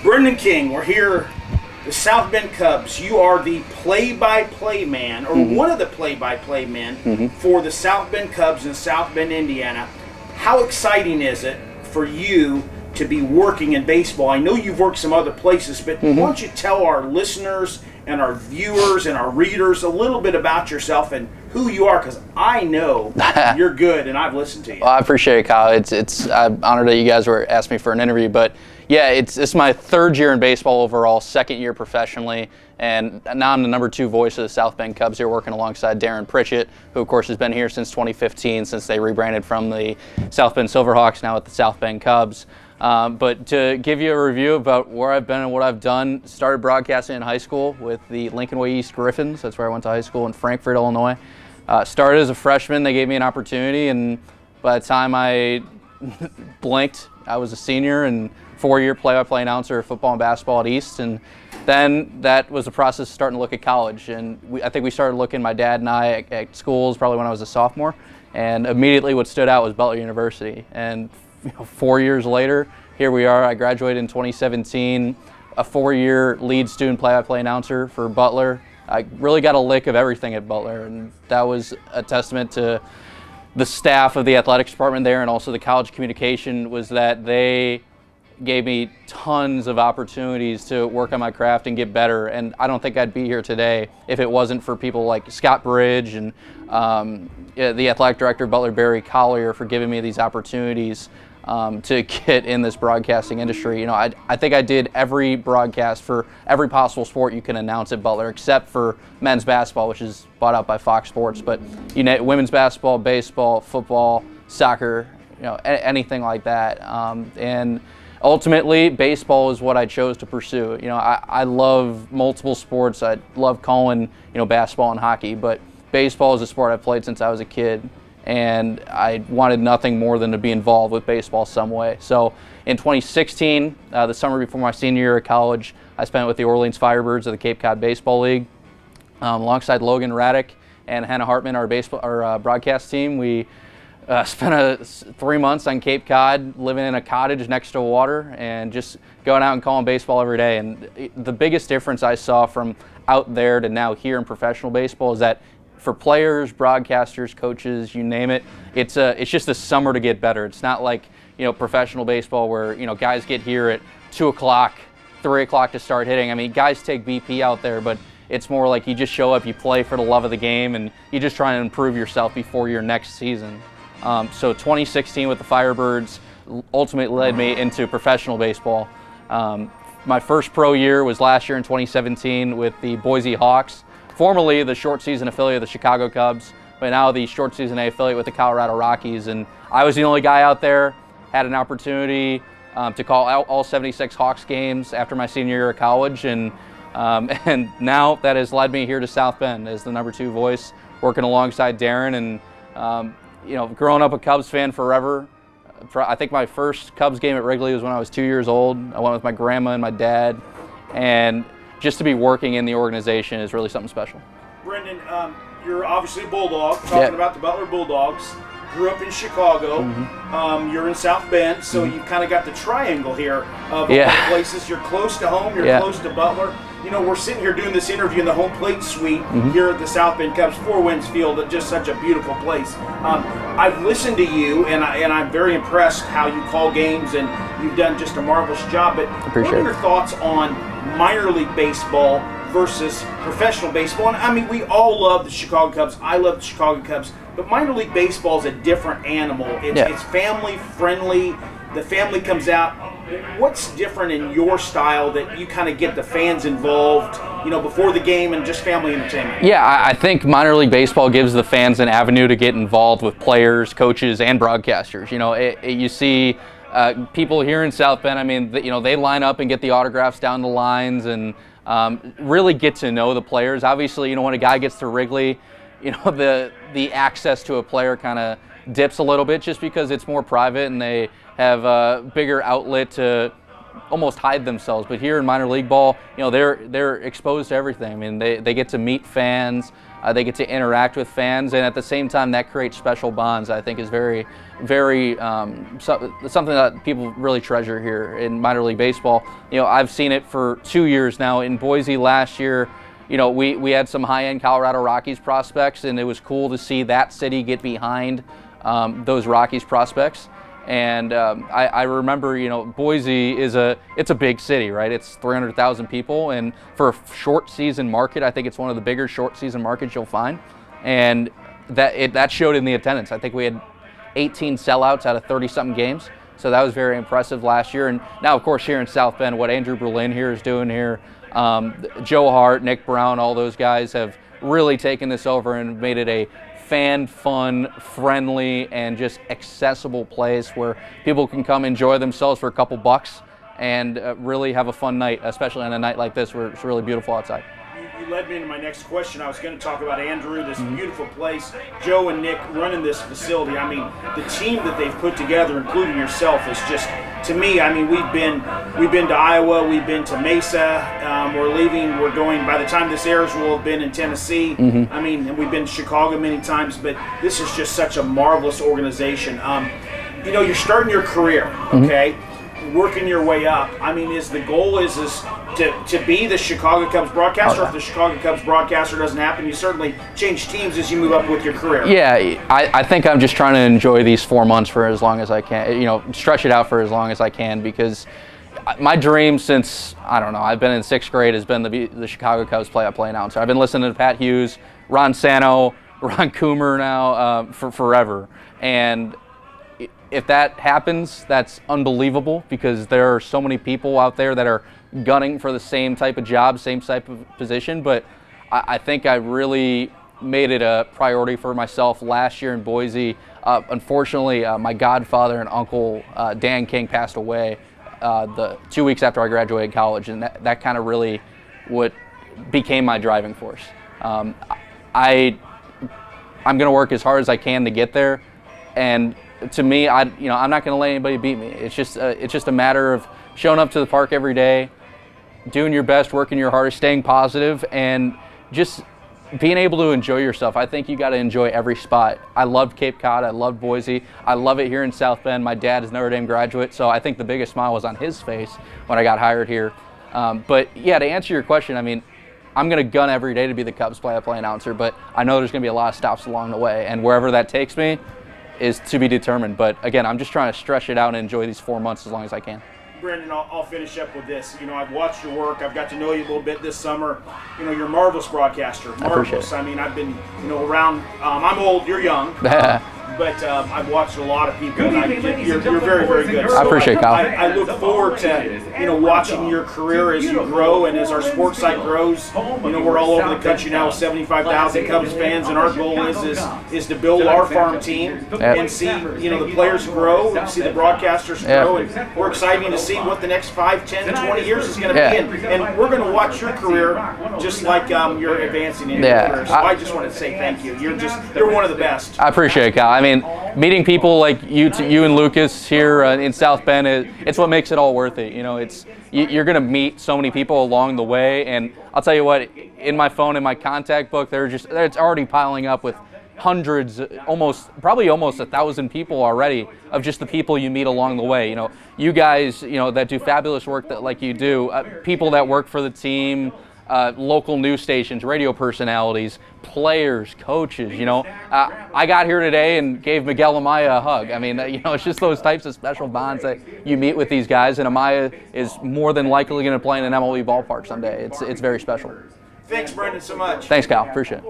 Brendan King, we're here, the South Bend Cubs. You are the play-by-play man, or one of the play-by-play men for the South Bend Cubs in South Bend, Indiana. How exciting is it for you to be working in baseball? I know you've worked some other places, but why don't you tell our listeners and our viewers and our readers a little bit about yourself and who you are, because I know you're good and I've listened to you. Well, I appreciate it, Kyle. I'm honored that you guys were asking me for an interview, but yeah, it's my third year in baseball overall, second year professionally, and now I'm the #2 voice of the South Bend Cubs here, working alongside Darren Pritchett, who of course has been here since 2015, since they rebranded from the South Bend Silverhawks, now at the South Bend Cubs. But to give you a review about where I've been and what I've done, started broadcasting in high school with the Lincoln Way East Griffins. That's where I went to high school in Frankfort, Illinois. Started as a freshman. They gave me an opportunity, and by the time I blinked, I was a senior and 4-year play-by-play announcer of football and basketball at East. And then that was the process of starting to look at college. And I think we started looking, my dad and I, at schools probably when I was a sophomore. And immediately what stood out was Butler University. And 4 years later, here we are. I graduated in 2017, a 4-year lead student play-by-play announcer for Butler. I really got a lick of everything at Butler, and that was a testament to the staff of the athletics department there, and also the college communication, was that they gave me tons of opportunities to work on my craft and get better. And I don't think I'd be here today if it wasn't for people like Scott Bridge and the athletic director of Butler, Barry Collier, for giving me these opportunities to get in this broadcasting industry. You know, I think I did every broadcast for every possible sport you can announce at Butler, except for men's basketball, which is bought out by Fox Sports. But you know, women's basketball, baseball, football, soccer, you know, anything like that. And ultimately, baseball is what I chose to pursue. You know, I love multiple sports. I love calling, you know, basketball and hockey, but baseball is a sport I've played since I was a kid, and I wanted nothing more than to be involved with baseball some way. So in 2016, the summer before my senior year of college, I spent with the Orleans Firebirds of the Cape Cod Baseball League, alongside Logan Raddick and Hannah Hartman, our broadcast team. We spent 3 months on Cape Cod, living in a cottage next to water, and just going out and calling baseball every day. And the biggest difference I saw from out there to now here in professional baseball is that for players, broadcasters, coaches, you name it, it's just a summer to get better. It's not like, you know, professional baseball where, you know, guys get here at 2 o'clock, 3 o'clock to start hitting. I mean, guys take BP out there, but it's more like you just show up, you play for the love of the game, and you just try to improve yourself before your next season. So 2016 with the Firebirds ultimately led me into professional baseball. My first pro year was last year in 2017 with the Boise Hawks, formerly the short season affiliate of the Chicago Cubs, but now the short season A affiliate with the Colorado Rockies. And I was the only guy out there, had an opportunity to call out all 76 Hawks games after my senior year of college, and now that has led me here to South Bend as the #2 voice, working alongside Darren. And you know, growing up a Cubs fan forever, I think my first Cubs game at Wrigley was when I was 2 years old. I went with my grandma and my dad, and just to be working in the organization is really something special. Brendan, you're obviously a Bulldog, talking about the Butler Bulldogs. Grew up in Chicago. You're in South Bend, so you've kind of got the triangle here of places. You're close to home, you're close to Butler. You know, we're sitting here doing this interview in the home plate suite here at the South Bend Cubs, Four Winds Field, just such a beautiful place. I've listened to you, and I'm very impressed how you call games, and you've done just a marvelous job. But what are your thoughts on minor league baseball versus professional baseball? And I mean, we all love the Chicago Cubs. I love the Chicago Cubs. But minor league baseball is a different animal. It's family friendly. The family comes out. What's different in your style that you kind of get the fans involved, you know, before the game and just family entertainment? Yeah, I think minor league baseball gives the fans an avenue to get involved with players, coaches, and broadcasters. You know, you see people here in South Bend, I mean, you know, they line up and get the autographs down the lines and really get to know the players. Obviously, you know, when a guy gets to Wrigley, you know, the access to a player kind of dips a little bit just because it's more private and they have a bigger outlet to almost hide themselves. But here in minor league ball, you know, they're exposed to everything. I mean, they get to meet fans, They get to interact with fans, and at the same time, that creates special bonds. I think is very, very something that people really treasure here in minor league baseball. You know, I've seen it for 2 years now. In Boise last year, you know, we had some high-end Colorado Rockies prospects, and it was cool to see that city get behind those Rockies prospects. And I remember, you know, Boise it's a big city, right? It's 300,000 people, and for a short season market, I think it's one of the bigger short season markets you'll find. And that showed in the attendance. I think we had 18 sellouts out of 30-something games, so that was very impressive last year. And now, of course, here in South Bend, what Andrew Berlin here is doing here, Joe Hart, Nick Brown, all those guys have really taken this over and made it a fun, friendly, and just accessible place where people can come enjoy themselves for a couple bucks and really have a fun night, especially on a night like this where it's really beautiful outside. You led me into my next question. I was going to talk about Andrew, this beautiful place, Joe and Nick running this facility. I mean, the team that they've put together, including yourself, is just, to me, I mean, we've been to Iowa, we've been to Mesa, we're going, by the time this airs, we'll have been in Tennessee. I mean, and we've been to Chicago many times, but this is just such a marvelous organization. You know, you're starting your career, okay? Working your way up. I mean, the goal is to be the Chicago Cubs broadcaster? Or if the Chicago Cubs broadcaster doesn't happen, you certainly change teams as you move up with your career. Yeah, I think I'm just trying to enjoy these 4 months for as long as I can, you know, stretch it out for as long as I can, because my dream since, I don't know, I've been in 6th grade has been the Chicago Cubs play-by-play announcer. I've been listening to Pat Hughes, Ron Santo, Ron Coomer now for forever. And if that happens, that's unbelievable, because there are so many people out there that are gunning for the same type of job, same type of position. But I think I really made it a priority for myself last year in Boise. Unfortunately, my godfather and uncle, Dan King, passed away the 2 weeks after I graduated college, and that kind of really what became my driving force. I'm going to work as hard as I can to get there, and to me, I'm not going to let anybody beat me. It's just a matter of showing up to the park every day, doing your best, working your hardest, staying positive, and just being able to enjoy yourself. I think you got to enjoy every spot. I loved Cape Cod. I loved Boise. I love it here in South Bend. My dad is a Notre Dame graduate, so I think the biggest smile was on his face when I got hired here. But yeah, to answer your question, I mean, I'm going to gun every day to be the Cubs play-by-play announcer, but I know there's going to be a lot of stops along the way, and wherever that takes me is to be determined. But again, I'm just trying to stretch it out and enjoy these 4 months as long as I can. Brendan, I'll finish up with this. You know, I've watched your work. I've got to know you a little bit this summer. You know, you're a marvelous broadcaster. Marvelous. I mean, I've been, you know, around. I'm old. You're young. But I've watched a lot of people, and you're very, very good. So I appreciate it, Kyle. I look forward to, you know, watching your career as you grow and as our sports site grows. You know, we're all over the country now with 75,000 Cubs fans, and our goal is to build our farm team and see, you know, the players grow, see the broadcasters grow, and we're excited to see what the next 5, 10, 20 years is going to be. And we're going to watch your career just like you're advancing in your career. So I just want to say thank you. You're one of the best. I appreciate it, Kyle. I mean, meeting people like you and Lucas here in South Bend, it's what makes it all worth it. You know, you're going to meet so many people along the way, and I'll tell you what, in my phone, in my contact book, it's already piling up with hundreds, probably almost 1,000 people already of just the people you meet along the way. You know, you guys, you know, that do fabulous work like you do, people that work for the team, local news stations, radio personalities, players, coaches. You know, I got here today and gave Miguel Amaya a hug. I mean, you know, it's just those types of special bonds that you meet with these guys, and Amaya is more than likely going to play in an MLB ballpark someday. It's very special. Thanks, Brendan, so much. Thanks, Kyle. Appreciate it.